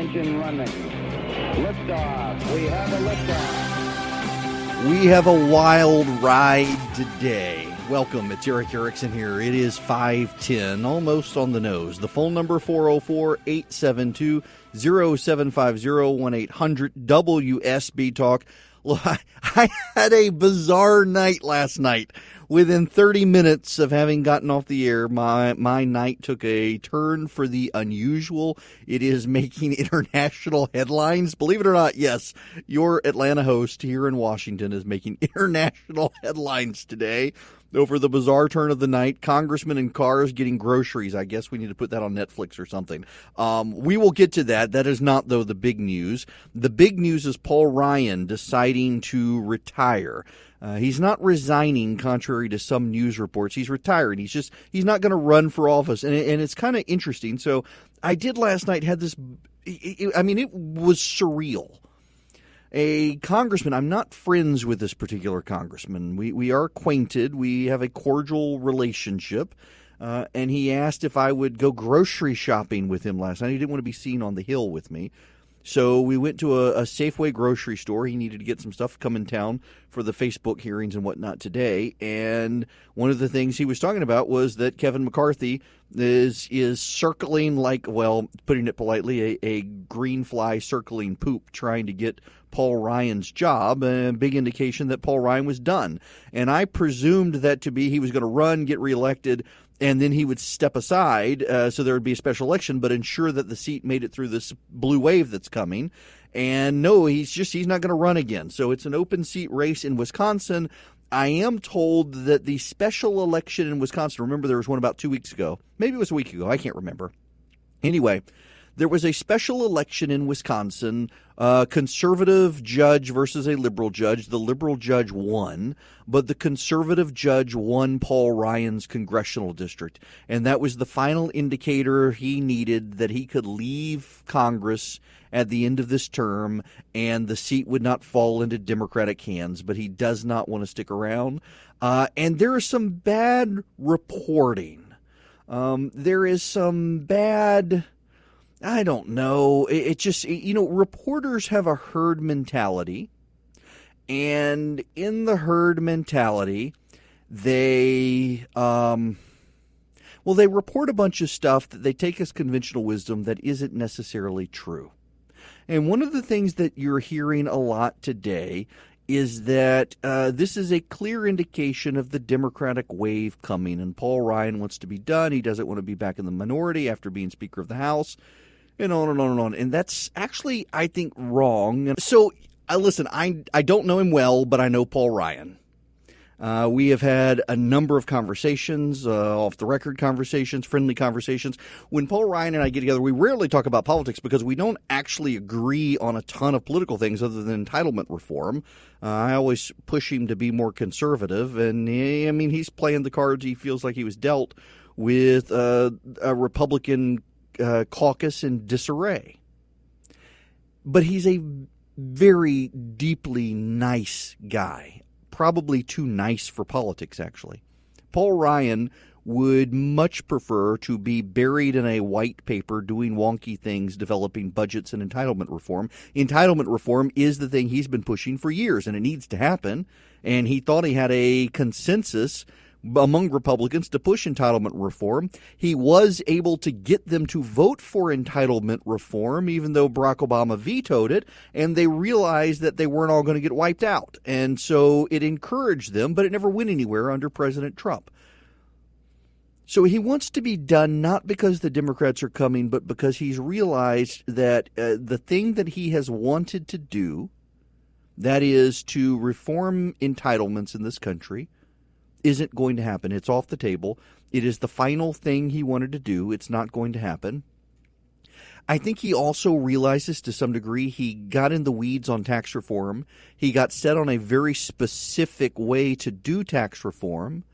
engine running. Liftoff. We have a liftoff. We have a wild ride today. Welcome. It's Eric Erickson here. It is 5:10, almost on the nose. The phone number 404-872-0750, 1-800-WSB Talk. Well, I had a bizarre night last night. Within 30 minutes of having gotten off the air, my night took a turn for the unusual. It is making international headlines. Believe it or not, yes, your Atlanta host here in Washington is making international headlines today over the bizarre turn of the night. Congressman in cars getting groceries. I guess we need to put that on Netflix or something. We will get to that. That is not, though, the big news. The big news is Paul Ryan deciding to retire. He's not resigning, contrary to some news reports. He's retiring. He's not going to run for office. And it's kind of interesting. So I did last night, had this, it was surreal. A congressman, I'm not friends with this particular congressman. We are acquainted. We have a cordial relationship. And he asked if I would go grocery shopping with him last night. He didn't want to be seen on the Hill with me. So we went to a Safeway grocery store. He needed to get some stuff, come in town for the Facebook hearings and whatnot today. And one of the things he was talking about was that Kevin McCarthy is circling like, well, putting it politely, a green fly circling poop, trying to get Paul Ryan's job, a big indication that Paul Ryan was done. And I presumed that to be he was going to run, get reelected, and then he would step aside so there would be a special election, but ensure that the seat made it through this blue wave that's coming. And no, he's not going to run again. So it's an open seat race in Wisconsin. I am told that the special election in Wisconsin, remember there was one about 2 weeks ago. Maybe it was a week ago. I can't remember. Anyway, there was a special election in Wisconsin, conservative judge versus a liberal judge. The liberal judge won, but the conservative judge won Paul Ryan's congressional district. And that was the final indicator he needed that he could leave Congress at the end of this term and the seat would not fall into Democratic hands. But he does not want to stick around. And there is some bad reporting. There is some bad... I don't know. It just, reporters have a herd mentality. And in the herd mentality, they report a bunch of stuff that they take as conventional wisdom that isn't necessarily true. And one of the things that you're hearing a lot today is that this is a clear indication of the Democratic wave coming. And Paul Ryan wants to be done. He doesn't want to be back in the minority after being Speaker of the House. And on and on and on. And that's actually, I think, wrong. So, listen, I don't know him well, but I know Paul Ryan. We have had a number of conversations, off-the-record conversations, friendly conversations. When Paul Ryan and I get together, we rarely talk about politics because we don't actually agree on a ton of political things other than entitlement reform. I always push him to be more conservative. And, he's playing the cards he feels like he was dealt with a Republican caucus in disarray. But he's a very deeply nice guy, probably too nice for politics, actually. Paul Ryan would much prefer to be buried in a white paper doing wonky things, developing budgets and entitlement reform. Entitlement reform is the thing he's been pushing for years, and it needs to happen. And he thought he had a consensus among Republicans to push entitlement reform. He was able to get them to vote for entitlement reform, even though Barack Obama vetoed it, and they realized that they weren't all going to get wiped out. And so it encouraged them, but it never went anywhere under President Trump. So he wants to be done not because the Democrats are coming, but because he's realized that the thing that he has wanted to do, that is to reform entitlements in this country, isn't going to happen. It's off the table. It is the final thing he wanted to do. It's not going to happen. I think he also realizes to some degree he got in the weeds on tax reform. He got set on a very specific way to do tax reform.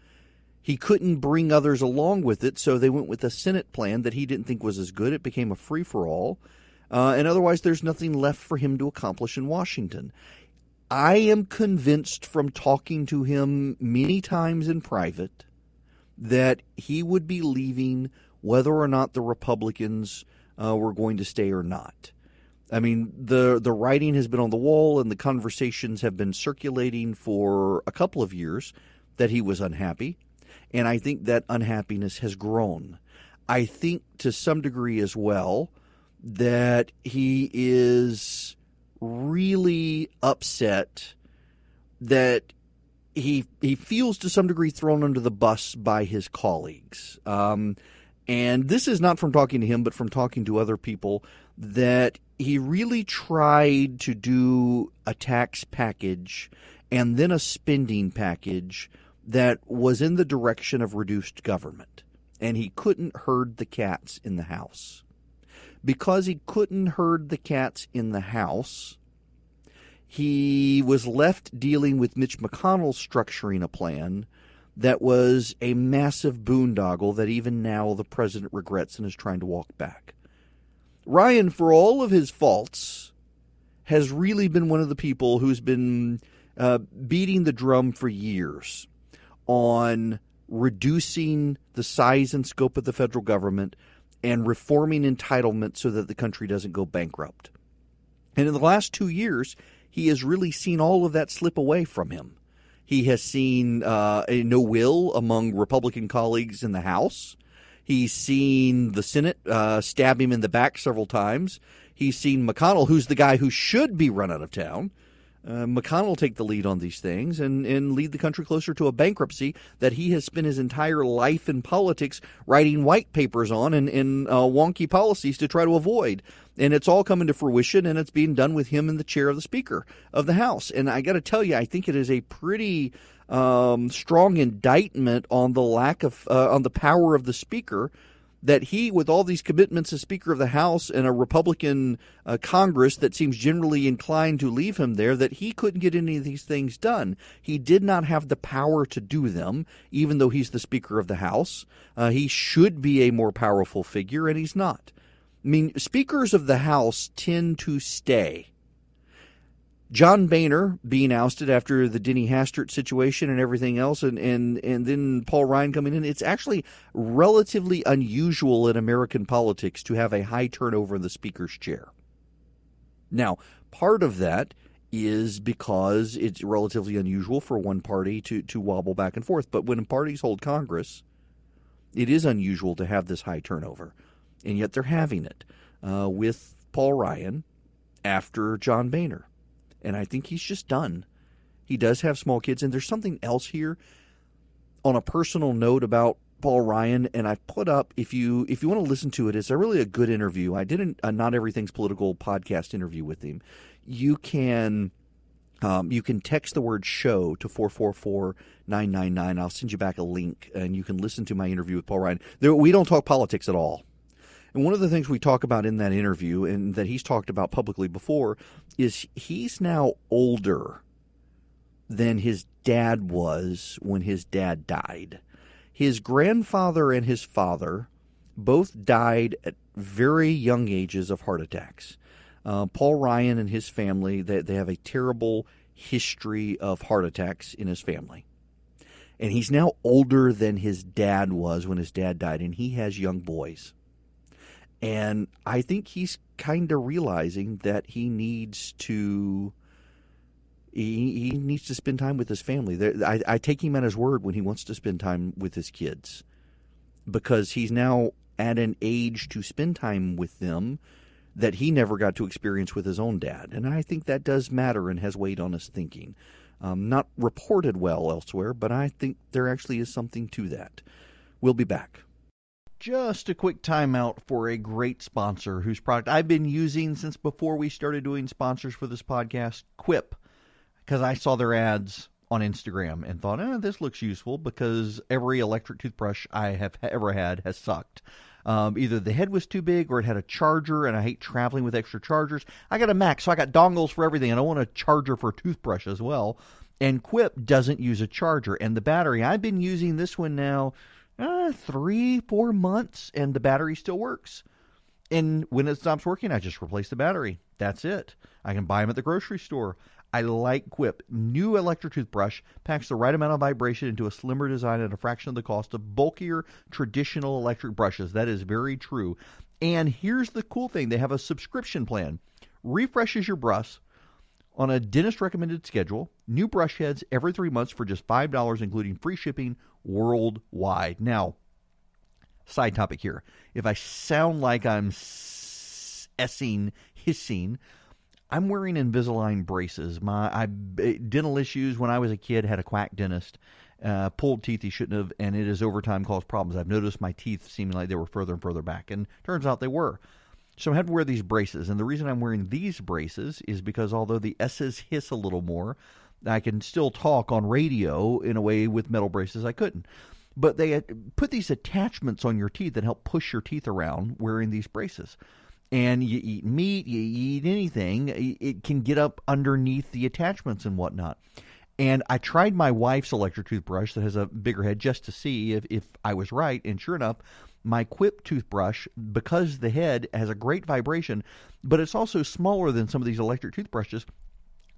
He couldn't bring others along with it, so they went with a Senate plan that he didn't think was as good. It became a free-for-all. And otherwise, there's nothing left for him to accomplish in Washington. I am convinced from talking to him many times in private that he would be leaving whether or not the Republicans were going to stay or not. I mean, the writing has been on the wall and the conversations have been circulating for a couple of years that he was unhappy. And I think that unhappiness has grown. I think to some degree as well that he is really upset that he feels to some degree thrown under the bus by his colleagues. And this is not from talking to him, but from talking to other people, that he really tried to do a tax package and then a spending package that was in the direction of reduced government. And he couldn't herd the cats in the house. Because he couldn't herd the cats in the house, he was left dealing with Mitch McConnell structuring a plan that was a massive boondoggle that even now the president regrets and is trying to walk back. Ryan, for all of his faults, has really been one of the people who's been beating the drum for years on reducing the size and scope of the federal government and reforming entitlement so that the country doesn't go bankrupt. And in the last 2 years, he has really seen all of that slip away from him. He has seen a no will among Republican colleagues in the House. He's seen the Senate stab him in the back several times. He's seen McConnell, who's the guy who should be run out of town, McConnell take the lead on these things and lead the country closer to a bankruptcy that he has spent his entire life in politics writing white papers on and wonky policies to try to avoid. And it's all coming to fruition, and it's being done with him in the chair of the Speaker of the House. And I got to tell you, I think it is a pretty strong indictment on the lack of on the power of the Speaker, that he, with all these commitments as Speaker of the House and a Republican Congress that seems generally inclined to leave him there, that he couldn't get any of these things done. He did not have the power to do them, even though he's the Speaker of the House. He should be a more powerful figure, and he's not. I mean, Speakers of the House tend to stay. John Boehner being ousted after the Denny Hastert situation and everything else, and then Paul Ryan coming in, it's actually relatively unusual in American politics to have a high turnover in the Speaker's chair. Now, part of that is because it's relatively unusual for one party to wobble back and forth. But when parties hold Congress, it is unusual to have this high turnover. And yet they're having it with Paul Ryan after John Boehner. And I think he's just done. He does have small kids. And there's something else here on a personal note about Paul Ryan. And I put up, if you want to listen to it, it's really a good interview. I did a Not Everything's Political podcast interview with him. You can text the word show to 444-999. I'll send you back a link, and you can listen to my interview with Paul Ryan. We don't talk politics at all. And one of the things we talk about in that interview, and that he's talked about publicly before, is he's now older than his dad was when his dad died. His grandfather and his father both died at very young ages of heart attacks. Paul Ryan and his family, they have a terrible history of heart attacks in his family. And he's now older than his dad was when his dad died, and he has young boys. And I think he's kind of realizing that he needs to spend time with his family. I take him at his word when he wants to spend time with his kids, because he's now at an age to spend time with them that he never got to experience with his own dad. And I think that does matter and has weighed on his thinking. Not reported well elsewhere, but I think there actually is something to that. We'll be back. Just a quick timeout for a great sponsor whose product I've been using since before we started doing sponsors for this podcast, Quip, because I saw their ads on Instagram and thought, this looks useful, because every electric toothbrush I have ever had has sucked. Either the head was too big or it had a charger, and I hate traveling with extra chargers. I got a Mac, so I got dongles for everything, and I want a charger for a toothbrush as well. And Quip doesn't use a charger. And the battery, I've been using this one now 3-4 months, and the battery still works. And when it stops working, I just replace the battery. That's it. I can buy them at the grocery store. I like Quip. New electric toothbrush packs the right amount of vibration into a slimmer design at a fraction of the cost of bulkier traditional electric brushes. That is very true. And here's the cool thing. They have a subscription plan. refreshes your brush on a dentist-recommended schedule. New brush heads every 3 months for just $5, including free shipping worldwide. Now, side topic here. If I sound like I'm hissing, I'm wearing Invisalign braces. My dental issues when I was a kid, had a quack dentist, pulled teeth he shouldn't have, and it has over time caused problems. I've noticed my teeth seeming like they were further and further back, and turns out they were. So I had to wear these braces, and the reason I'm wearing these braces is because although the S's hiss a little more, I can still talk on radio in a way with metal braces I couldn't. But they put these attachments on your teeth that help push your teeth around wearing these braces. And you eat meat, you eat anything, it can get up underneath the attachments and whatnot. And I tried my wife's electric toothbrush that has a bigger head just to see if I was right, and sure enough, my Quip toothbrush, because the head has a great vibration, but it's also smaller than some of these electric toothbrushes,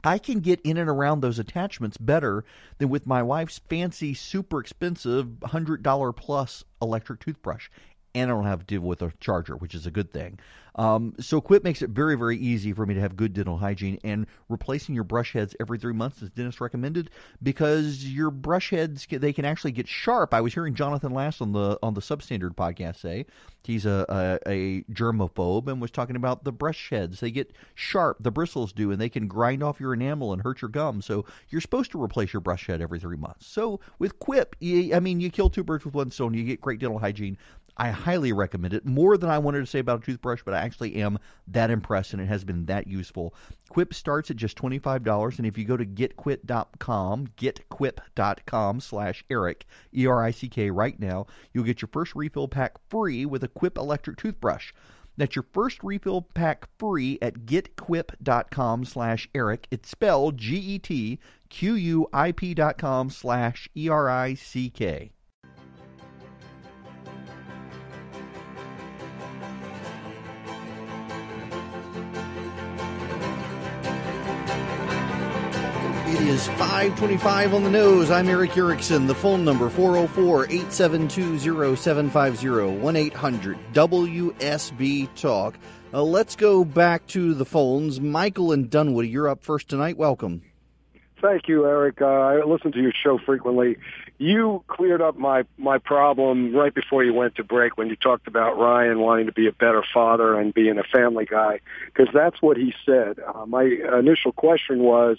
I can get in and around those attachments better than with my wife's fancy, super expensive, $100 plus electric toothbrush. And I don't have to deal with a charger, which is a good thing. So Quip makes it very, very easy for me to have good dental hygiene, and replacing your brush heads every 3 months is dentist recommended because your brush heads, they can actually get sharp. I was hearing Jonathan Last on the Substandard podcast say he's a germaphobe and was talking about the brush heads. They get sharp, the bristles do, and they can grind off your enamel and hurt your gums. So you're supposed to replace your brush head every 3 months. So with Quip, you kill two birds with one stone. You get great dental hygiene. I highly recommend it. More than I wanted to say about a toothbrush, but I actually am that impressed, and it has been that useful. Quip starts at just $25, and if you go to getquip.com/Eric, E-R-I-C-K, right now, you'll get your first refill pack free with a Quip electric toothbrush. That's your first refill pack free at getquip.com/Eric. It's spelled GETQUIP.com/ERICK. It is 5:25 on the nose. I'm Eric Erickson. The phone number, 404-872-0750, 1-800-WSB-TALK. Let's go back to the phones. Michael in Dunwoody, you're up first tonight. Welcome. Thank you, Eric. I listen to your show frequently. You cleared up my problem right before you went to break when you talked about Ryan wanting to be a better father and being a family guy, because that's what he said. My initial question was,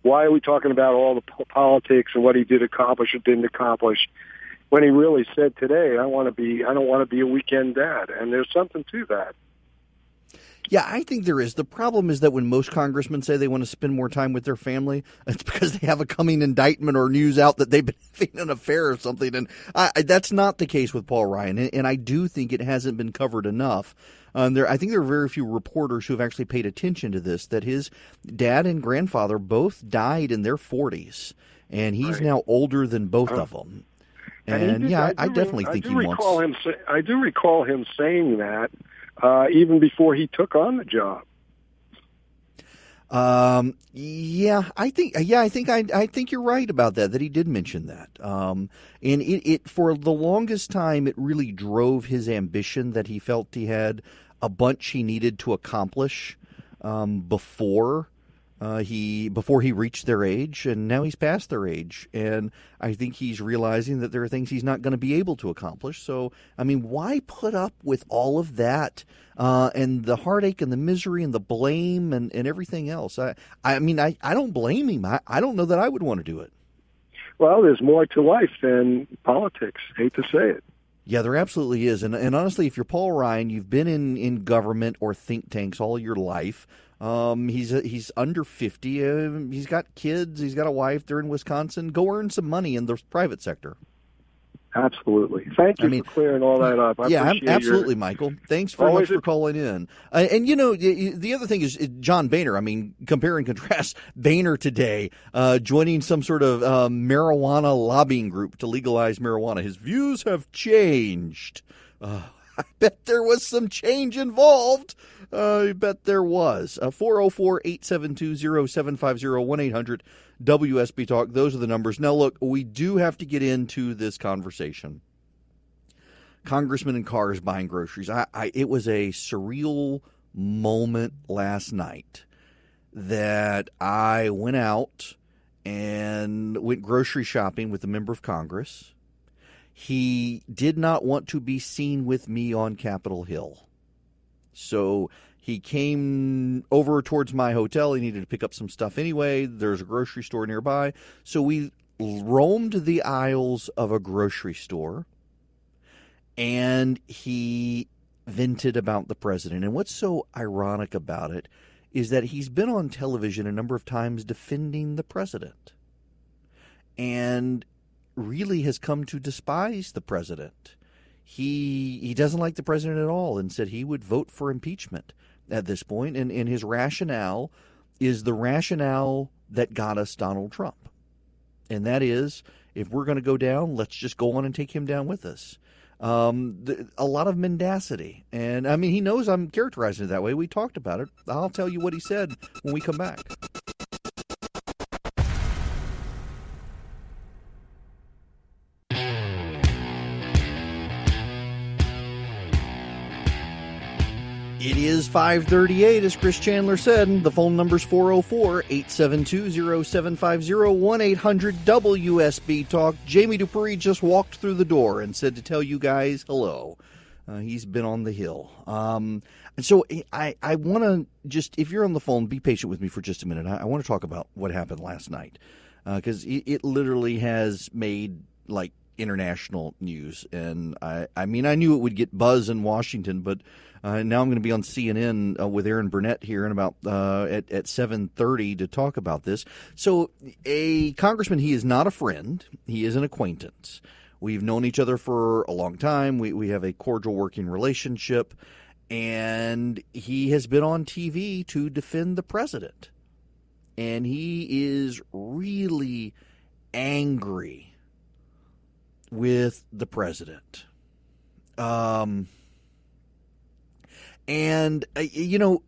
why are we talking about all the politics and what he did accomplish or didn't accomplish, when he really said today, I don't want to be a weekend dad, and there's something to that. Yeah, I think there is. The problem is that when most congressmen say they want to spend more time with their family, it's because they have a coming indictment or news out that they've been having an affair or something. And that's not the case with Paul Ryan. And I do think it hasn't been covered enough. I think there are very few reporters who have actually paid attention to this, that his dad and grandfather both died in their 40s, and he's now older than both of them. And I definitely think he wants. I do recall him saying that even before he took on the job. I think you're right about that he did mention that. And it for the longest time, it really drove his ambition that he felt he had a bunch he needed to accomplish before he reached their age, and now he's past their age. And I think he's realizing that there are things he's not going to be able to accomplish. So, why put up with all of that and the heartache and the misery and the blame and everything else? I don't blame him. I don't know that I would want to do it. Well, there's more to life than politics. Hate to say it. Yeah, there absolutely is. And honestly, if you're Paul Ryan, you've been in government or think tanks all your life. He's under 50. He's got kids. He's got a wife. They're in Wisconsin. Go earn some money in the private sector. Absolutely. Thank you for clearing all that up. Absolutely, Michael. Thanks very much for calling in. And the other thing is John Boehner. Compare and contrast Boehner today joining some sort of marijuana lobbying group to legalize marijuana. His views have changed. I bet there was some change involved. I bet there was. 404-872-0750, 1-800-WSB-TALK. Those are the numbers. Now, look, we do have to get into this conversation. Congressman in cars buying groceries. It was a surreal moment last night that I went out and went grocery shopping with a member of Congress. He did not want to be seen with me on Capitol Hill. So he came over towards my hotel. He needed to pick up some stuff anyway. There's a grocery store nearby. So we roamed the aisles of a grocery store, and he vented about the president. And what's so ironic about it is that he's been on television a number of times defending the president and really has come to despise the president. He doesn't like the president at all and said he would vote for impeachment at this point. And his rationale is the rationale that got us Donald Trump. And that is, if we're going to go down, let's just go on and take him down with us. A lot of mendacity. And, I mean, he knows I'm characterizing it that way. We talked about it. I'll tell you what he said when we come back. It is 5:38, as Chris Chandler said. The phone number's 404-872-0750, 1-800-WSB-TALK. Jamie Dupree just walked through the door and said to tell you guys hello. He's been on the Hill. And so I want to just, if you're on the phone, be patient with me for just a minute. I want to talk about what happened last night, because it literally has made, like, international news. And I mean, I knew it would get buzz in Washington, but now I'm going to be on CNN with Aaron Burnett here in about at 7:30 to talk about this. So a congressman, he is not a friend. He is an acquaintance. We've known each other for a long time. We have a cordial working relationship. And he has been on TV to defend the president. And he is really angry with the president. And, you know,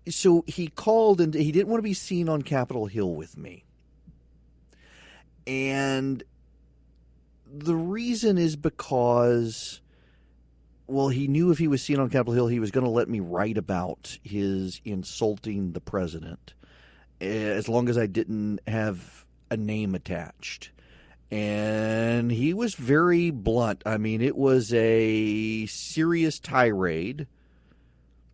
so he called and he didn't want to be seen on Capitol Hill with me. And the reason is because, well, he knew if he was seen on Capitol Hill, he was going to let me write about his insulting the president, as long as I didn't have a name attached. And he was very blunt. I mean, it was a serious tirade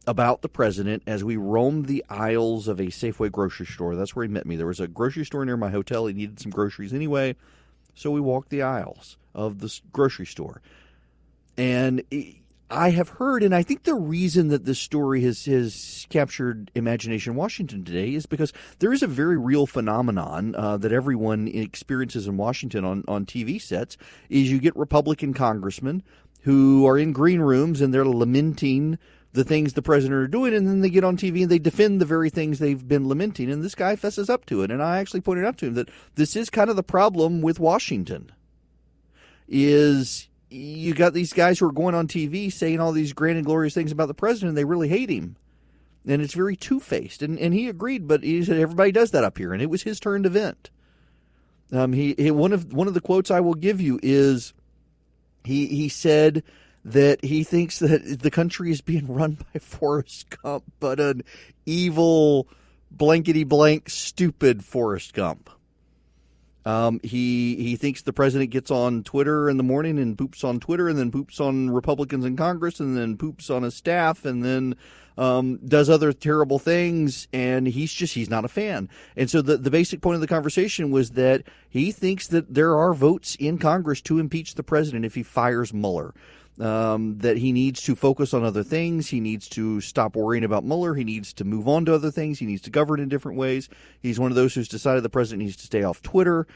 about the president as we roamed the aisles of a Safeway grocery store. That's where he met me. There was a grocery store near my hotel. He needed some groceries anyway, so we walked the aisles of the grocery store. And I have heard, and I think the reason that this story has captured imagination in Washington today is because there is a very real phenomenon that everyone experiences in Washington on TV sets, is you get Republican congressmen who are in green rooms and they're lamenting the things the president are doing, and then they get on TV and they defend the very things they've been lamenting, and this guy fesses up to it. And I actually pointed out to him that this is kind of the problem with Washington, is you got these guys who are going on TV saying all these grand and glorious things about the president, and they really hate him. And it's very two-faced. And he agreed, but he said everybody does that up here, and it was his turn to vent. He one of the quotes I will give you is he said that he thinks that the country is being run by Forrest Gump, but an evil, blankety-blank, stupid Forrest Gump. He thinks the president gets on Twitter in the morning and poops on Twitter, and then poops on Republicans in Congress, and then poops on his staff, and then does other terrible things, and he's not a fan. And so the basic point of the conversation was that he thinks that there are votes in Congress to impeach the president if he fires Mueller. That he needs to focus on other things. He needs to stop worrying about Mueller. He needs to move on to other things. He needs to govern in different ways. He's one of those who's decided the president needs to stay off Twitter.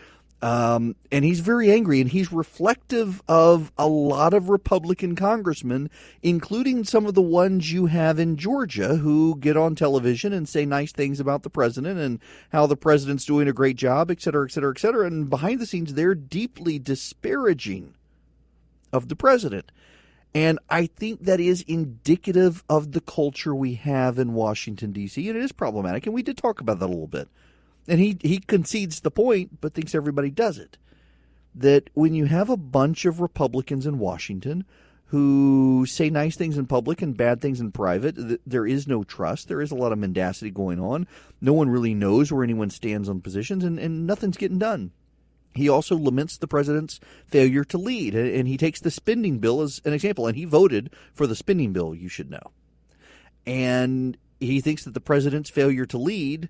And he's very angry, and he's reflective of a lot of Republican congressmen, including some of the ones you have in Georgia who get on television and say nice things about the president and how the president's doing a great job, et cetera, et cetera, et cetera. And behind the scenes, they're deeply disparaging of the president. And I think that is indicative of the culture we have in Washington, D.C., and it is problematic, and we did talk about that a little bit. And he concedes the point, but thinks everybody does it, that when you have a bunch of Republicans in Washington who say nice things in public and bad things in private. There is no trust. There is a lot of mendacity going on. No one really knows where anyone stands on positions, and nothing's getting done. He also laments the president's failure to lead, and he takes the spending bill as an example, and he voted for the spending bill, you should know. And he thinks that the president's failure to lead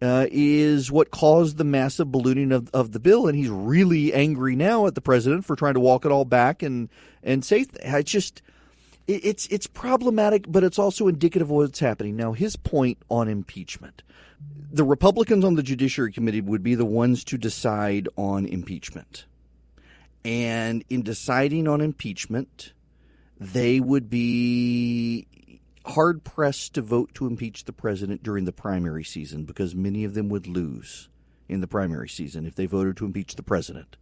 is what caused the massive ballooning of the bill, and he's really angry now at the president for trying to walk it all back and say it's problematic, but it's also indicative of what's happening. Now, his point on impeachment. The Republicans on the Judiciary Committee would be the ones to decide on impeachment. And in deciding on impeachment, they would be hard-pressed to vote to impeach the president during the primary season because many of them would lose in the primary season if they voted to impeach the president.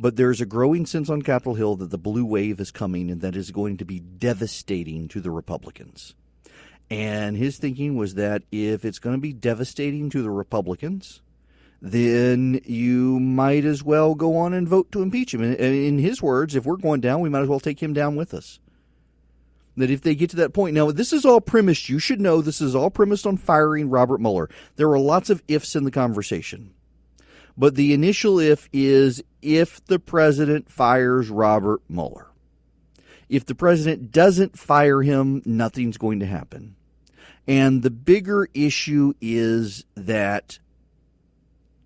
But there's a growing sense on Capitol Hill that the blue wave is coming and that is going to be devastating to the Republicans. And his thinking was that if it's going to be devastating to the Republicans, then you might as well go on and vote to impeach him. And in his words, if we're going down, we might as well take him down with us. That if they get to that point. Now, this is all premised, you should know this is all premised on firing Robert Mueller. There are lots of ifs in the conversation. But the initial if is if the president fires Robert Mueller. If the president doesn't fire him, nothing's going to happen. And the bigger issue is that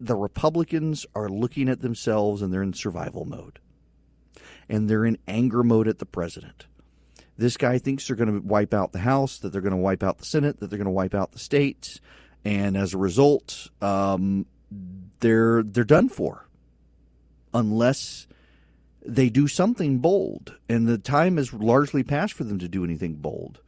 the Republicans are looking at themselves and they're in survival mode. And they're in anger mode at the president. This guy thinks they're going to wipe out the House, that they're going to wipe out the Senate, that they're going to wipe out the states. And as a result, they're done for. Unless they do something bold. And the time has largely passed for them to do anything bold.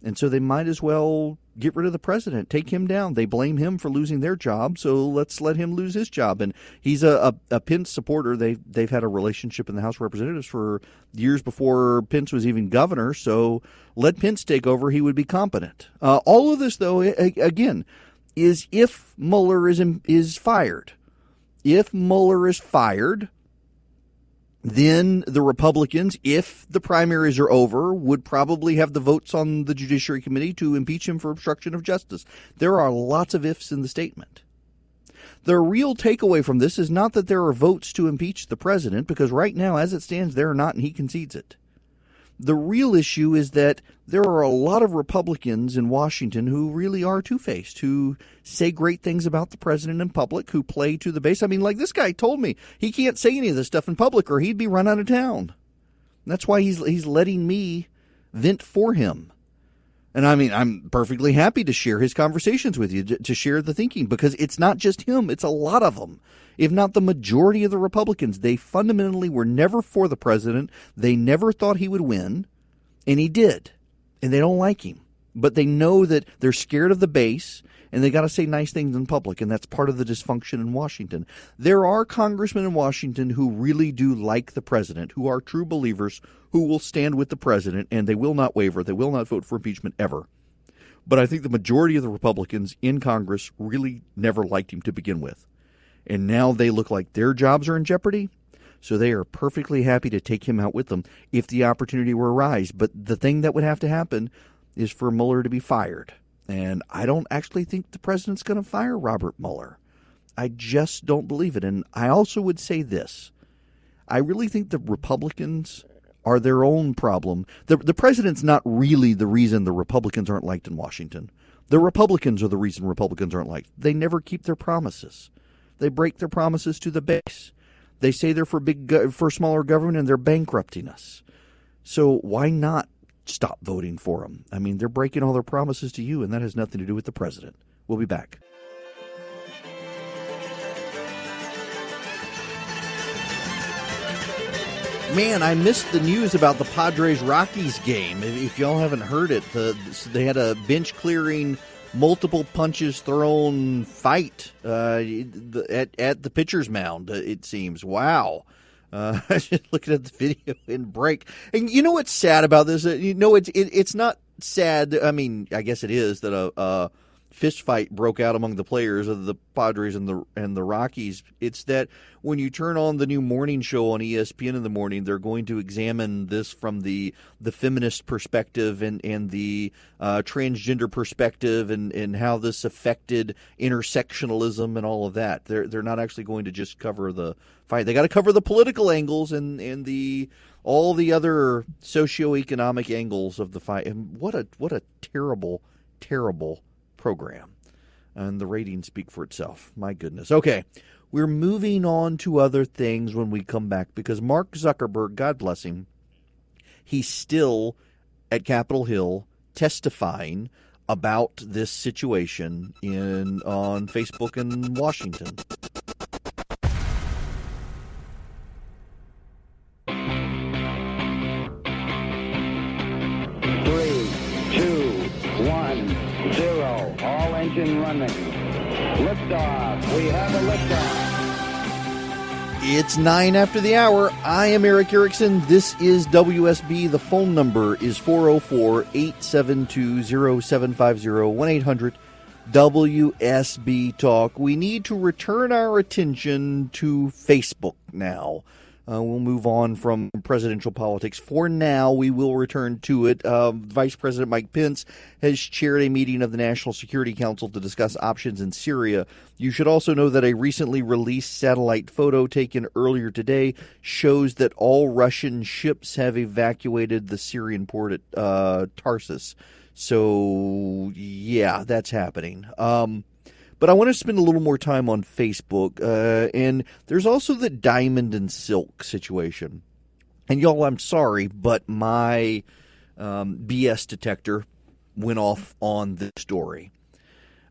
And so they might as well get rid of the president, take him down. They blame him for losing their job, so let's let him lose his job. And he's a Pence supporter. They've had a relationship in the House of Representatives for years before Pence was even governor, so let Pence take over. He would be competent. All of this, though, again, is if Mueller is fired. If Mueller is fired, then the Republicans, if the primaries are over, would probably have the votes on the Judiciary Committee to impeach him for obstruction of justice. There are lots of ifs in the statement. The real takeaway from this is not that there are votes to impeach the president, because right now, as it stands, there are not, and he concedes it. The real issue is that there are a lot of Republicans in Washington who really are two-faced, who say great things about the president in public, who play to the base. I mean, like this guy told me, he can't say any of this stuff in public or he'd be run out of town. That's why he's letting me vent for him. And I mean, I'm perfectly happy to share his conversations with you, to share the thinking, because it's not just him, it's a lot of them. If not the majority of the Republicans, they fundamentally were never for the president. They never thought he would win, and he did. And they don't like him. But they know that they're scared of the base, and they got to say nice things in public, and that's part of the dysfunction in Washington. There are congressmen in Washington who really do like the president, who are true believers, who will stand with the president, and they will not waver. They will not vote for impeachment ever. But I think the majority of the Republicans in Congress really never liked him to begin with. And now they look like their jobs are in jeopardy, so they are perfectly happy to take him out with them if the opportunity were to arise. But the thing that would have to happen is for Mueller to be fired. And I don't actually think the president's going to fire Robert Mueller. I just don't believe it. And I also would say this. I really think the Republicans are their own problem. The president's not really the reason the Republicans aren't liked in Washington. The Republicans are the reason Republicans aren't liked. They never keep their promises. They break their promises to the base. They say they're for smaller government, and they're bankrupting us. So why not stop voting for them? I mean, they're breaking all their promises to you, and that has nothing to do with the president. We'll be back. Man, I missed the news about the Padres-Rockies game. If y'all haven't heard it, they had a bench-clearing, multiple punches thrown fight at the pitcher's mound, it seems. Wow. Just looking at the video in break. And you know what's sad about this? It's not sad. I mean, I guess it is that a fist fight broke out among the players of the Padres and the Rockies. It's that when you turn on the new morning show on ESPN in the morning, they're going to examine this from the feminist perspective and the transgender perspective and how this affected intersectionalism and all of that. They're not actually going to just cover the fight. They got to cover the political angles and the all the other socioeconomic angles of the fight. And what a terrible program. And the ratings speak for itself. My goodness. Okay, we're moving on to other things when we come back because Mark Zuckerberg, God bless him, he's still at Capitol Hill testifying about this situation on Facebook in Washington. All engine running. Liftoff. We have a liftoff. It's 9 after the hour. I am Eric Erickson. This is WSB. The phone number is 404-872-0750, 1-800-WSB Talk. We need to return our attention to Facebook now. We'll move on from presidential politics. For now, we will return to it. Vice President Mike Pence has chaired a meeting of the National Security Council to discuss options in Syria. You should also know that a recently released satellite photo taken earlier today shows that all Russian ships have evacuated the Syrian port at Tarsus. So, yeah, that's happening. But I want to spend a little more time on Facebook, and there's also the Diamond and Silk situation. And y'all, I'm sorry, but my BS detector went off on this story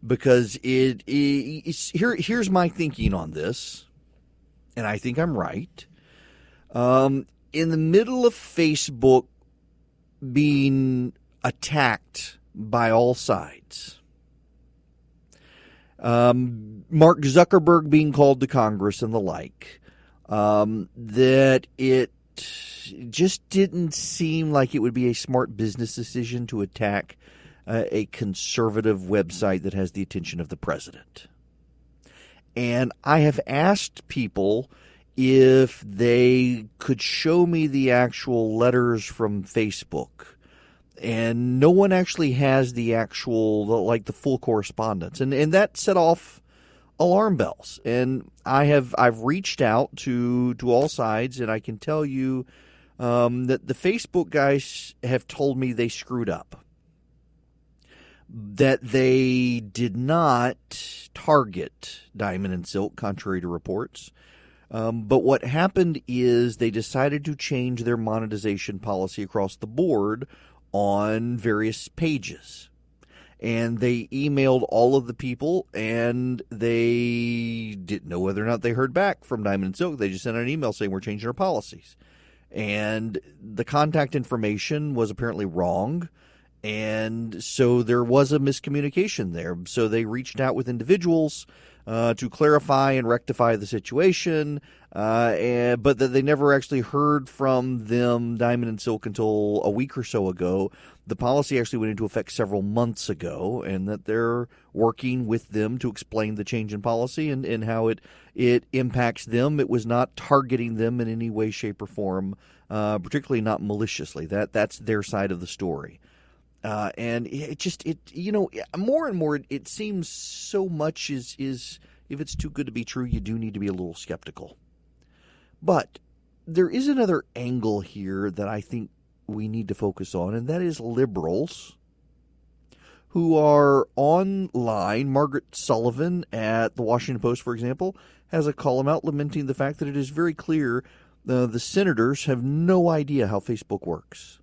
because here's my thinking on this, and I think I'm right. In the middle of Facebook being attacked by all sides, Mark Zuckerberg being called to Congress and the like, that it just didn't seem like it would be a smart business decision to attack a conservative website that has the attention of the president. And I have asked people if they could show me the actual letters from Facebook. And no one actually has the full correspondence. And that set off alarm bells. And I've reached out to all sides, and I can tell you that the Facebook guys have told me they screwed up. That they did not target Diamond and Silk, contrary to reports. But what happened is they decided to change their monetization policy across the board on various pages. And they emailed all of the people, and they didn't know whether or not they heard back from Diamond and Silk. They just sent an email saying, we're changing our policies. And the contact information was apparently wrong, and so there was a miscommunication there. So they reached out with individuals to clarify and rectify the situation, but that they never actually heard from them, Diamond and Silk, until a week or so ago. The policy actually went into effect several months ago, and that they're working with them to explain the change in policy and how it impacts them. It was not targeting them in any way, shape, or form, particularly not maliciously. That's their side of the story. And more and more, it seems so much is if it's too good to be true, you do need to be a little skeptical. But there is another angle here that I think we need to focus on, and that is liberals who are online. Margaret Sullivan at the Washington Post, for example, has a column out lamenting the fact that it is very clear the senators have no idea how Facebook works.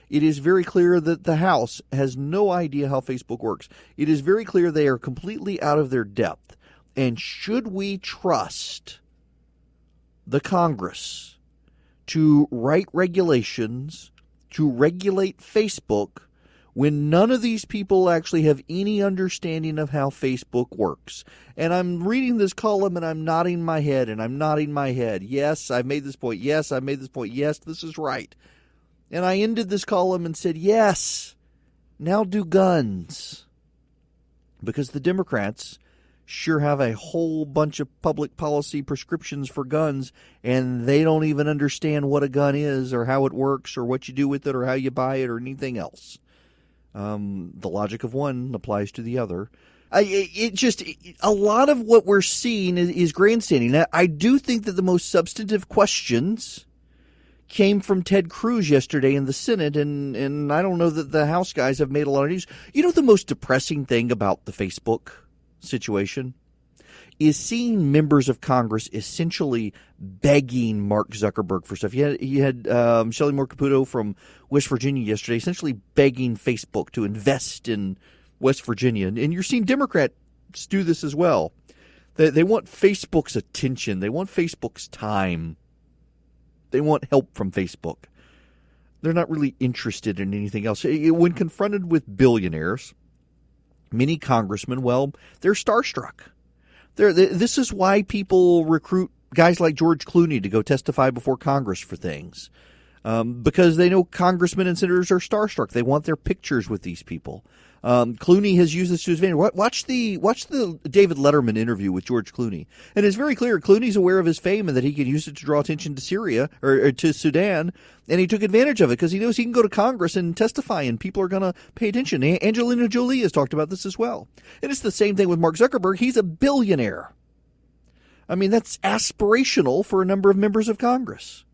It is very clear that the House has no idea how Facebook works. It is very clear they are completely out of their depth. And should we trust the Congress to write regulations to regulate Facebook when none of these people actually have any understanding of how Facebook works? And I'm reading this column and I'm nodding my head and I'm nodding my head. Yes, I've made this point. Yes, I've made this point. Yes, this is right. And I ended this column and said, yes, now do guns. because the Democrats sure have a whole bunch of public policy prescriptions for guns, and they don't even understand what a gun is or how it works or what you do with it or how you buy it or anything else. The logic of one applies to the other. A lot of what we're seeing is grandstanding. Now, I do think that the most substantive questions came from Ted Cruz yesterday in the Senate, and I don't know that the House guys have made a lot of news. You know, the most depressing thing about the Facebook situation is seeing members of Congress essentially begging Mark Zuckerberg for stuff. You had Shelley Moore Caputo from West Virginia yesterday essentially begging Facebook to invest in West Virginia. And you're seeing Democrats do this as well. They want Facebook's attention. They want Facebook's time. They want help from Facebook. They're not really interested in anything else. When confronted with billionaires, many congressmen, well, they're starstruck. This is why people recruit guys like George Clooney to go testify before Congress for things, because they know congressmen and senators are starstruck. They want their pictures with these people. Clooney has used this to his advantage. Watch the David Letterman interview with George Clooney, and it's very clear Clooney's aware of his fame and that he can use it to draw attention to Syria or to Sudan, and he took advantage of it because he knows he can go to Congress and testify, and people are going to pay attention. Angelina Jolie has talked about this as well, and it's the same thing with Mark Zuckerberg. He's a billionaire. I mean, that's aspirational for a number of members of Congress,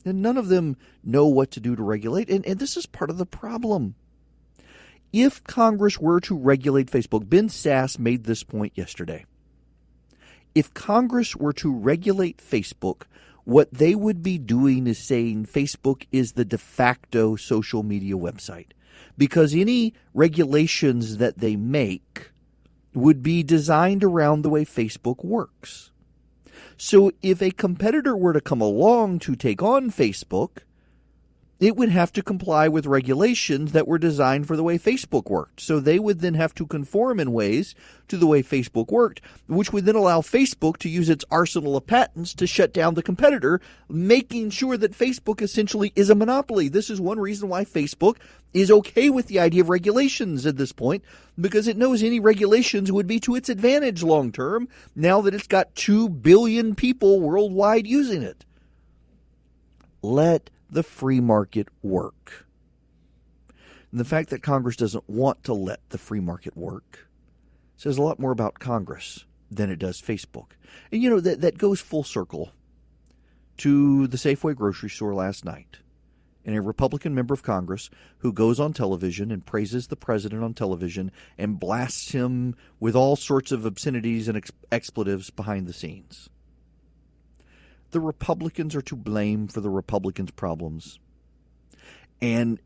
and none of them know what to do to regulate, and this is part of the problem. If Congress were to regulate Facebook, Ben Sass made this point yesterday. If Congress were to regulate Facebook, what they would be doing is saying Facebook is the de facto social media website, because any regulations that they make would be designed around the way Facebook works. So if a competitor were to come along to take on Facebook, it would have to comply with regulations that were designed for the way Facebook worked. So they would then have to conform in ways to the way Facebook worked, which would then allow Facebook to use its arsenal of patents to shut down the competitor, making sure that Facebook essentially is a monopoly. This is one reason why Facebook is okay with the idea of regulations at this point, because it knows any regulations would be to its advantage long term, now that it's got 2 billion people worldwide using it. Let the free market work. And the fact that Congress doesn't want to let the free market work says a lot more about Congress than it does Facebook. And you know, that goes full circle to the Safeway grocery store last night, and a Republican member of Congress who goes on television and praises the president on television and blasts him with all sorts of obscenities and expletives behind the scenes. The Republicans are to blame for the Republicans' problems. And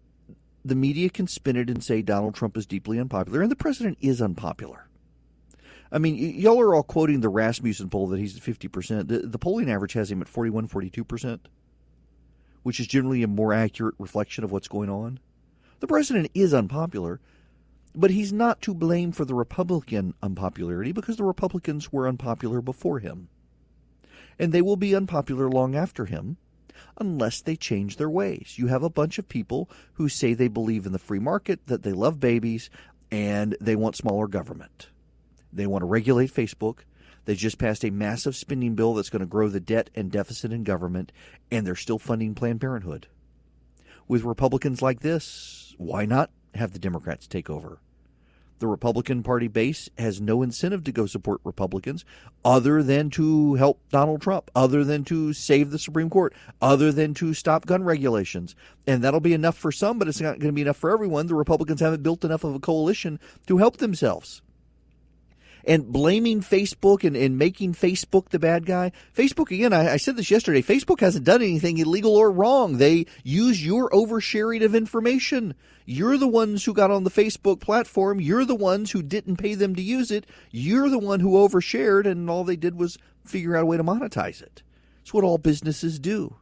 the media can spin it and say Donald Trump is deeply unpopular, and the president is unpopular. I mean, y'all are all quoting the Rasmussen poll that he's at 50%. The polling average has him at 41, 42%, which is generally a more accurate reflection of what's going on. The president is unpopular, but he's not to blame for the Republican unpopularity, because the Republicans were unpopular before him. And they will be unpopular long after him unless they change their ways. You have a bunch of people who say they believe in the free market, that they love babies, and they want smaller government. They want to regulate Facebook. They just passed a massive spending bill that's going to grow the debt and deficit in government, and they're still funding Planned Parenthood. With Republicans like this, why not have the Democrats take over? The Republican Party base has no incentive to go support Republicans other than to help Donald Trump, other than to save the Supreme Court, other than to stop gun regulations. And that'll be enough for some, but it's not going to be enough for everyone. The Republicans haven't built enough of a coalition to help themselves. And blaming Facebook and making Facebook the bad guy. Facebook, again, I said this yesterday, Facebook hasn't done anything illegal or wrong. They use your oversharing of information. You're the ones who got on the Facebook platform. You're the ones who didn't pay them to use it. You're the one who overshared, and all they did was figure out a way to monetize it. It's what all businesses do.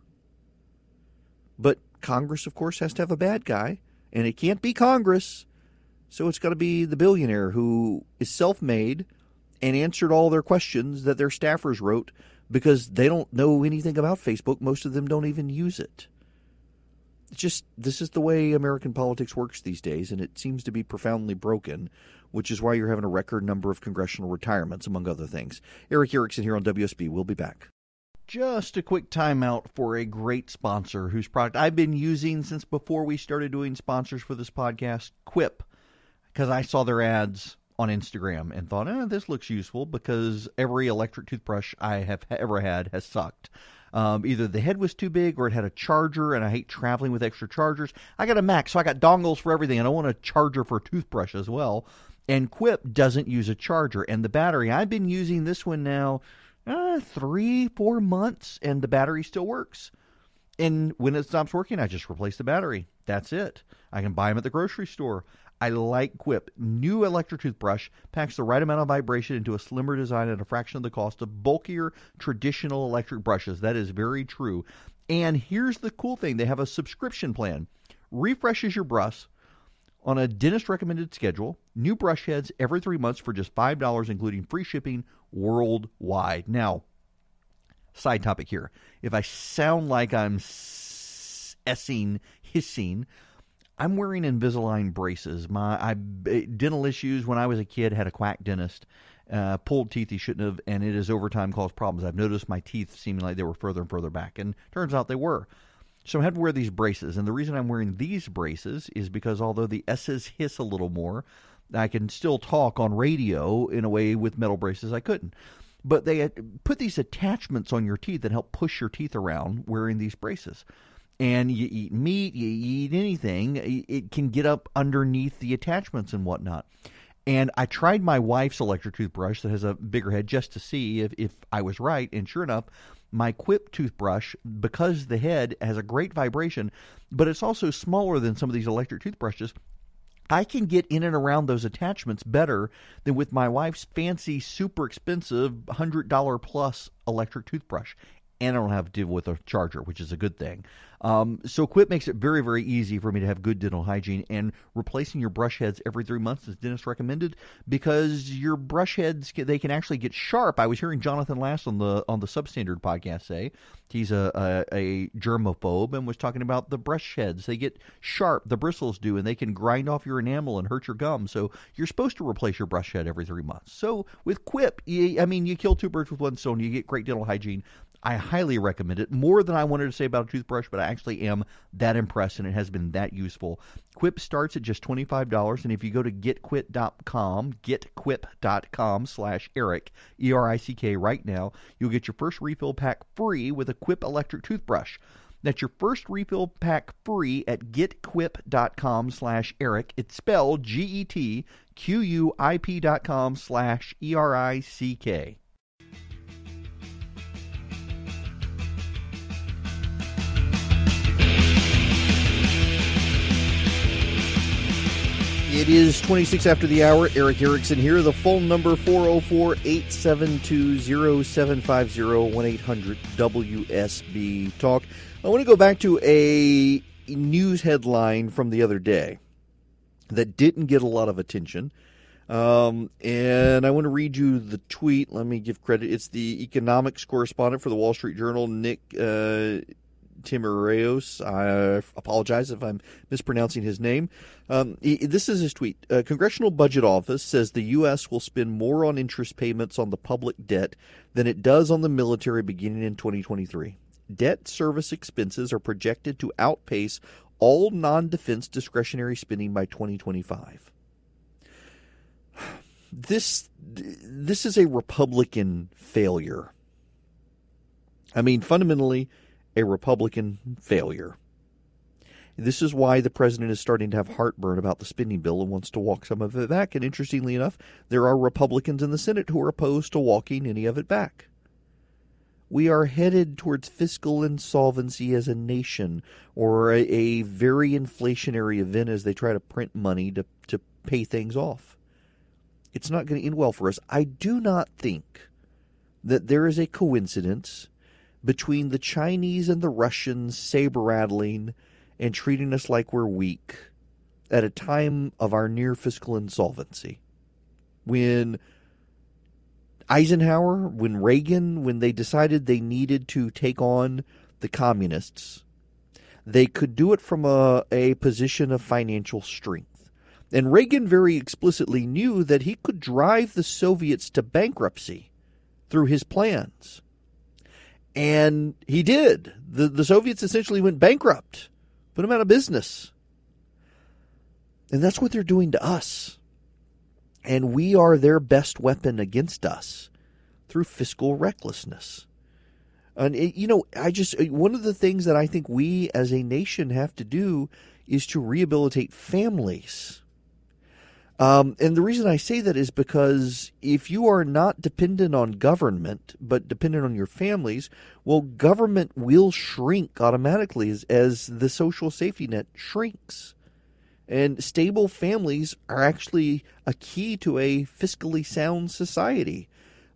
But Congress, of course, has to have a bad guy, and it can't be Congress. So it's got to be the billionaire who is self-made and answered all their questions that their staffers wrote, because they don't know anything about Facebook. Most of them don't even use it. this is the way American politics works these days, and it seems to be profoundly broken, which is why you're having a record number of congressional retirements, among other things. Eric Erickson here on WSB. We'll be back. Just a quick timeout for a great sponsor whose product I've been using since before we started doing sponsors for this podcast, Quip, because I saw their ads on Instagram and thought, this looks useful, because every electric toothbrush I have ever had has sucked. Either the head was too big or it had a charger, and I hate traveling with extra chargers. I got a Mac, so I got dongles for everything, and I want a charger for a toothbrush as well. And Quip doesn't use a charger. And the battery, I've been using this one now 3-4 months, and the battery still works. And when it stops working, I just replace the battery. That's it. I can buy them at the grocery store. I like Quip. New electric toothbrush packs the right amount of vibration into a slimmer design at a fraction of the cost of bulkier traditional electric brushes. That is very true. And here's the cool thing. They have a subscription plan. Refreshes your brush on a dentist-recommended schedule. New brush heads every 3 months for just $5, including free shipping worldwide. Now, side topic here. If I sound like I'm hissing, I'm wearing Invisalign braces. Dental issues when I was a kid, had a quack dentist, pulled teeth he shouldn't have, and it has over time caused problems. I've noticed my teeth seeming like they were further and further back, and turns out they were. So I had to wear these braces, and the reason I'm wearing these braces is because although the S's hiss a little more, I can still talk on radio in a way with metal braces I couldn't. But they put these attachments on your teeth that help push your teeth around wearing these braces. And you eat meat, you eat anything, it can get up underneath the attachments and whatnot. And I tried my wife's electric toothbrush that has a bigger head just to see if I was right. And sure enough, my Quip toothbrush, because the head has a great vibration, but it's also smaller than some of these electric toothbrushes, I can get in and around those attachments better than with my wife's fancy, super expensive $100 plus electric toothbrush. And I don't have to deal with a charger, which is a good thing. So Quip makes it very, very easy for me to have good dental hygiene, and replacing your brush heads every 3 months is dentist recommended, because your brush heads, they can actually get sharp. I was hearing Jonathan Last on the Substandard podcast say he's a germaphobe and was talking about the brush heads. They get sharp, the bristles do, and they can grind off your enamel and hurt your gums. So you're supposed to replace your brush head every 3 months. So with Quip, you kill two birds with one stone. You get great dental hygiene. I highly recommend it. More than I wanted to say about a toothbrush, but I actually am that impressed, and it has been that useful. Quip starts at just $25, and if you go to getquip.com/Eric, E-R-I-C-K, right now, you'll get your first refill pack free with a Quip electric toothbrush. That's your first refill pack free at getquip.com/Eric. It's spelled GETQUIP.com/ERICK. It is 26 after the hour. Eric Erickson here. The phone number 404-872-0750, 1-800-WSB-TALK. I want to go back to a news headline from the other day that didn't get a lot of attention. And I want to read you the tweet. Let me give credit. It's the economics correspondent for the Wall Street Journal, Nick Timiraos. I apologize if I'm mispronouncing his name. This is his tweet. Congressional Budget Office says the U.S. will spend more on interest payments on the public debt than it does on the military beginning in 2023. Debt service expenses are projected to outpace all non-defense discretionary spending by 2025. This is a Republican failure. I mean, fundamentally, a Republican failure. This is why the president is starting to have heartburn about the spending bill and wants to walk some of it back. And interestingly enough, there are Republicans in the Senate who are opposed to walking any of it back. We are headed towards fiscal insolvency as a nation, or a very inflationary event as they try to print money to pay things off. It's not going to end well for us. I do not think that there is a coincidence between the Chinese and the Russians saber-rattling and treating us like we're weak at a time of our near fiscal insolvency. When Eisenhower, when Reagan, when they decided they needed to take on the communists, they could do it from a position of financial strength. And Reagan very explicitly knew that he could drive the Soviets to bankruptcy through his plans. And he did. The Soviets essentially went bankrupt, put them out of business. And that's what they're doing to us. And we are their best weapon against us through fiscal recklessness. And, one of the things that I think we as a nation have to do is to rehabilitate families. And the reason I say that is because if you are not dependent on government, but dependent on your families, well, government will shrink automatically as the social safety net shrinks. And stable families are actually a key to a fiscally sound society.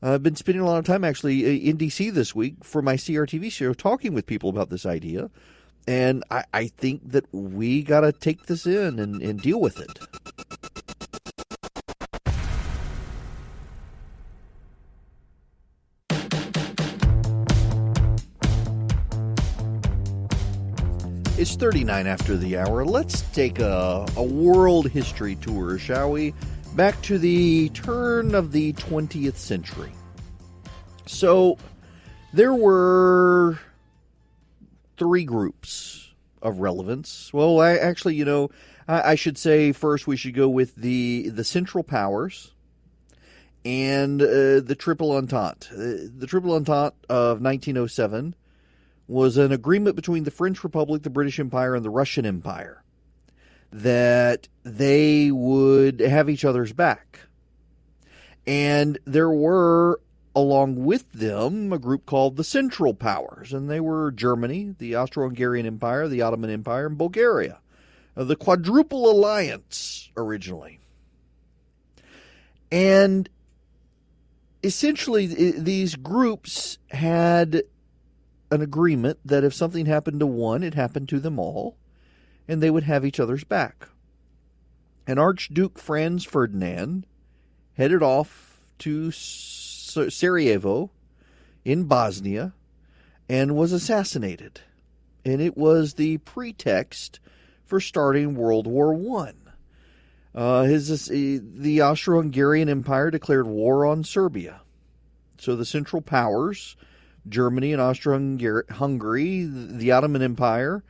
I've been spending a lot of time actually in D.C. this week for my CRTV show talking with people about this idea. And I think that we got to take this in and deal with it. It's 39 after the hour. Let's take a world history tour, shall we? Back to the turn of the 20th century. So there were three groups of relevance. Well, I should say first we should go with the Central Powers and the Triple Entente. The Triple Entente of 1907 was an agreement between the French Republic, the British Empire, and the Russian Empire that they would have each other's back. And there were, along with them, a group called the Central Powers, and they were Germany, the Austro-Hungarian Empire, the Ottoman Empire, and Bulgaria. The Quadruple Alliance, originally. And essentially, these groups had an agreement that if something happened to one, it happened to them all, and they would have each other's back. And Archduke Franz Ferdinand headed off to Sarajevo in Bosnia and was assassinated. And it was the pretext for starting World War I. The Austro-Hungarian Empire declared war on Serbia. So the Central Powers, Germany and Austro-Hungary, the Ottoman Empire,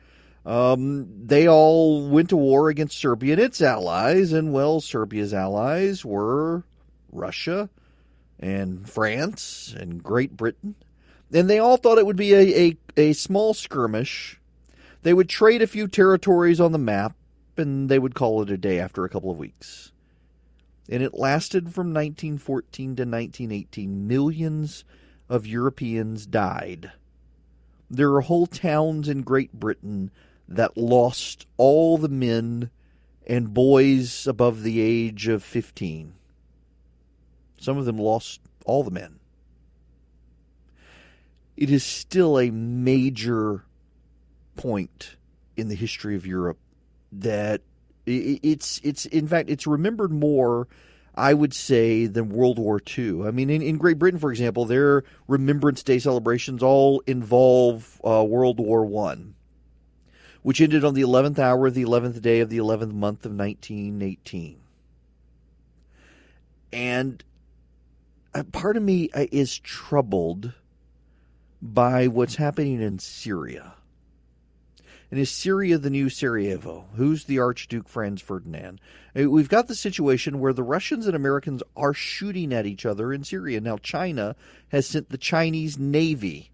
they all went to war against Serbia and its allies, and, well, Serbia's allies were Russia and France and Great Britain. And they all thought it would be a small skirmish. They would trade a few territories on the map, and they would call it a day after a couple of weeks. And it lasted from 1914 to 1918. Millions of Europeans died. There are whole towns in Great Britain that lost all the men and boys above the age of 15. Some of them lost all the men. It is still a major point in the history of Europe that it's in fact, it's remembered more, I would say, than World War II. I mean, in Great Britain, for example, their Remembrance Day celebrations all involve World War I, which ended on the 11th hour of the 11th day of the 11th month of 1918. And part of me is troubled by what's happening in Syria. And is Syria the new Sarajevo? Who's the Archduke Franz Ferdinand? We've got the situation where the Russians and Americans are shooting at each other in Syria. Now, China has sent the Chinese Navy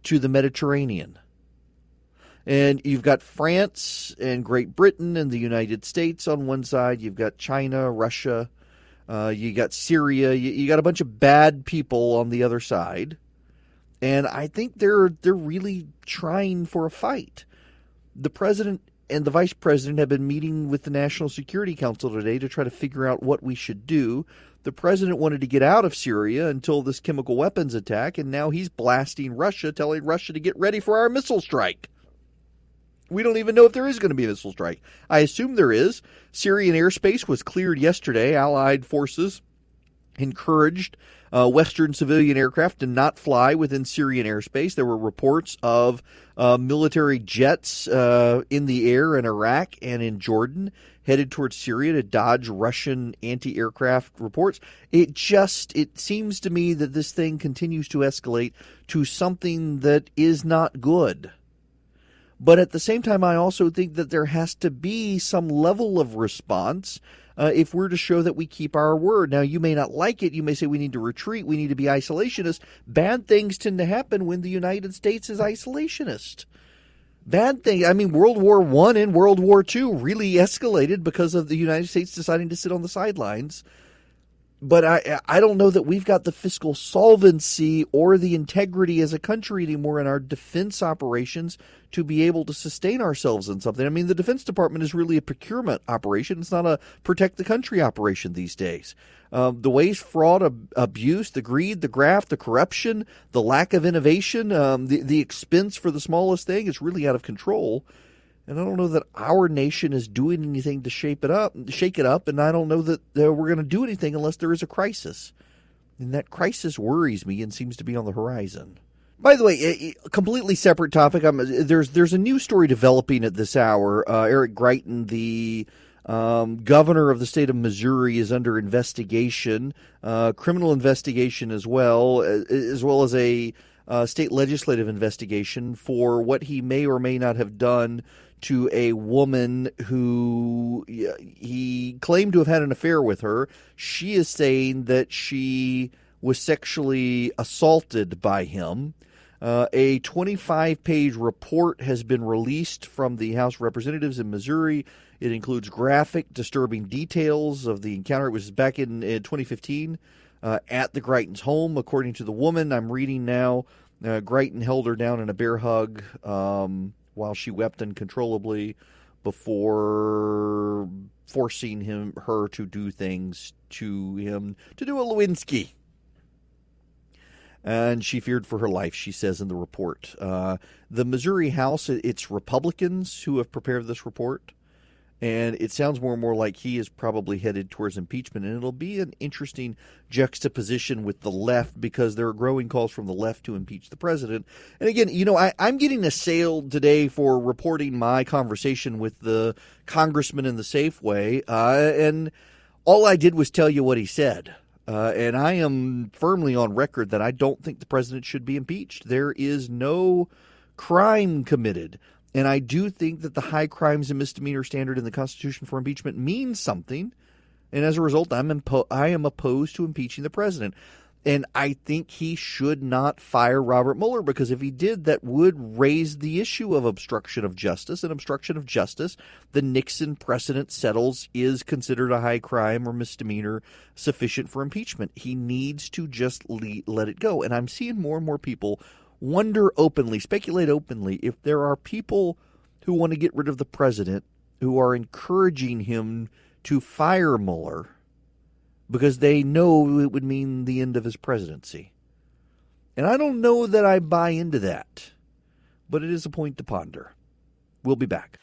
to the Mediterranean. And you've got France and Great Britain and the United States on one side. You've got China, Russia. You got Syria. You got a bunch of bad people on the other side. And I think they're really trying for a fight. The president and the vice president have been meeting with the National Security Council today to try to figure out what we should do. The president wanted to get out of Syria until this chemical weapons attack, and now he's blasting Russia, telling Russia to get ready for our missile strike. We don't even know if there is going to be a missile strike. I assume there is. Syrian airspace was cleared yesterday. Allied forces encouraged Western civilian aircraft to not fly within Syrian airspace. There were reports of military jets in the air in Iraq and in Jordan headed towards Syria to dodge Russian anti-aircraft reports. It seems to me that this thing continues to escalate to something that is not good. But at the same time, I also think that there has to be some level of response if we're to show that we keep our word. Now, you may not like it. You may say we need to retreat. We need to be isolationist. Bad things tend to happen when the United States is isolationist. Bad thing. I mean, World War I and World War II really escalated because of the United States deciding to sit on the sidelines. But I don't know that we've got the fiscal solvency or the integrity as a country anymore in our defense operations to be able to sustain ourselves in something. I mean, the Defense Department is really a procurement operation. It's not a protect the country operation these days. The waste, fraud, abuse, the greed, the graft, the corruption, the lack of innovation, the expense for the smallest thing is really out of control. And I don't know that our nation is doing anything to shake it up, and I don't know that we're going to do anything unless there is a crisis. And that crisis worries me and seems to be on the horizon. By the way, a completely separate topic. There's a news story developing at this hour. Eric Greitens, the governor of the state of Missouri, is under investigation, criminal investigation as well as a state legislative investigation for what he may or may not have done to a woman who he claimed to have had an affair with her. She is saying that she was sexually assaulted by him. A 25-page report has been released from the House of Representatives in Missouri. It includes graphic, disturbing details of the encounter. It was back in 2015 at the Greitens home, according to the woman. I'm reading now. Greitens held her down in a bear hug while she wept uncontrollably before forcing her to do things to him, to do a Lewinsky. And she feared for her life, she says in the report. The Missouri House, it's Republicans who have prepared this report. And it sounds more and more like he is probably headed towards impeachment. And it'll be an interesting juxtaposition with the left because there are growing calls from the left to impeach the president. And again, I'm getting assailed today for reporting my conversation with the congressman in the Safeway. And all I did was tell you what he said. And I am firmly on record that I don't think the president should be impeached. There is no crime committed. And I do think that the high crimes and misdemeanor standard in the Constitution for impeachment means something. And as a result, I am opposed to impeaching the president. And I think he should not fire Robert Mueller, because if he did, that would raise the issue of obstruction of justice. And obstruction of justice, the Nixon precedent settles, is considered a high crime or misdemeanor sufficient for impeachment. He needs to just let it go. And I'm seeing more and more people wonder openly, speculate openly, if there are people who want to get rid of the president who are encouraging him to fire Mueller because they know it would mean the end of his presidency. And I don't know that I buy into that, but it is a point to ponder. We'll be back.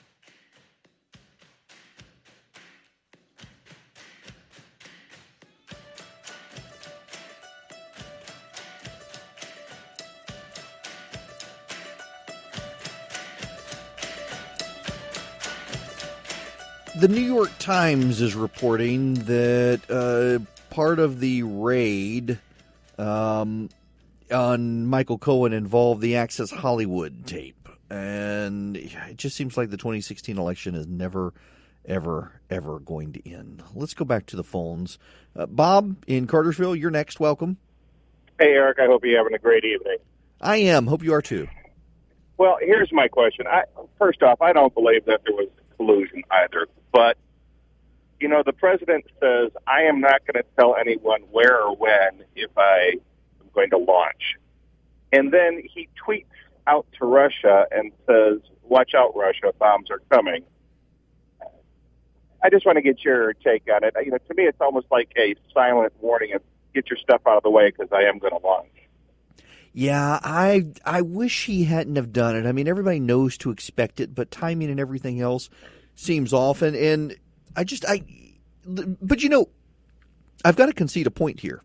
The New York Times is reporting that part of the raid on Michael Cohen involved the Access Hollywood tape. And it just seems like the 2016 election is never, ever, ever going to end. Let's go back to the phones. Bob in Cartersville, you're next. Welcome. Hey, Eric. I hope you're having a great evening. I am. Hope you are too. Well, here's my question. First off, I don't believe that there was collusion either. But, the president says, I am not going to tell anyone where or when if I am going to launch. And then he tweets out to Russia and says, watch out, Russia, bombs are coming. I just want to get your take on it. To me, it's almost like a silent warning of get your stuff out of the way because I am going to launch. Yeah, I wish he hadn't have done it. I mean, everybody knows to expect it, but timing and everything else seems off. But I've got to concede a point here,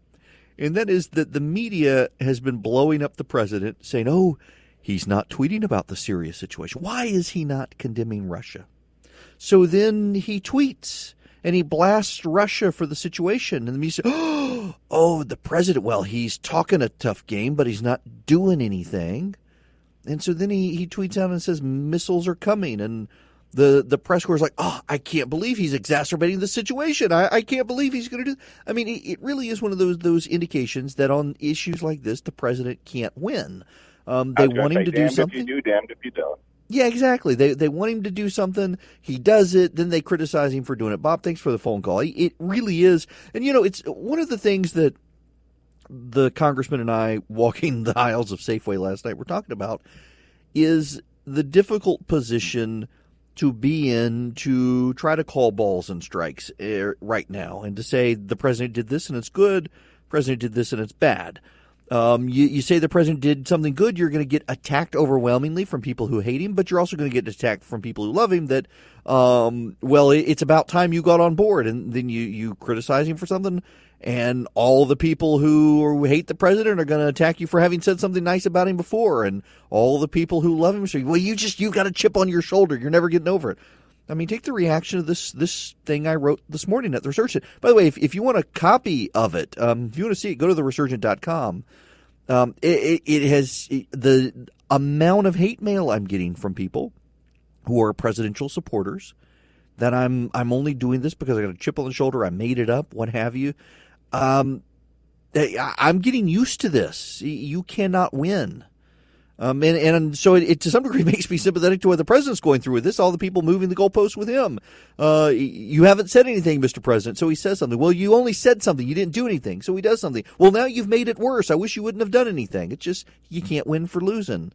and that is that the media has been blowing up the president, saying, oh, he's not tweeting about the Syria situation. Why is he not condemning Russia? So then he tweets, and he blasts Russia for the situation. And the media says, oh, the president, well, he's talking a tough game, but he's not doing anything. And so then he tweets out and says missiles are coming, and the press corps is like, oh, I can't believe he's exacerbating the situation. I can't believe he's going to do. I mean, it really is one of those indications that on issues like this, the president can't win. They want him to do something. Damned if you do, damned if you don't. Yeah, exactly. They want him to do something. He does it. Then they criticize him for doing it. Bob, thanks for the phone call. It really is. And, it's one of the things that the congressman and I walking the aisles of Safeway last night were talking about is the difficult position to be in to try to call balls and strikes right now and to say the president did this and it's good, the president did this and it's bad. You say the president did something good, you're going to get attacked overwhelmingly from people who hate him, but you're also going to get attacked from people who love him that, it's about time you got on board, and then you criticize him for something, and all the people who hate the president are going to attack you for having said something nice about him before, and all the people who love him say, well, you got a chip on your shoulder, you're never getting over it. I mean, take the reaction of this thing I wrote this morning at the Resurgent. By the way, if you want a copy of it, if you want to see it, go to theresurgent.com. It has the amount of hate mail I'm getting from people who are presidential supporters that I'm only doing this because I got a chip on the shoulder, I made it up, what have you. I'm getting used to this. You cannot win. And so it to some degree makes me sympathetic to what the president's going through with this, all the people moving the goalposts with him. You haven't said anything, Mr. President, so he says something. Well, you only said something. You didn't do anything, so he does something. Well, now you've made it worse. I wish you wouldn't have done anything. It's just you can't win for losing.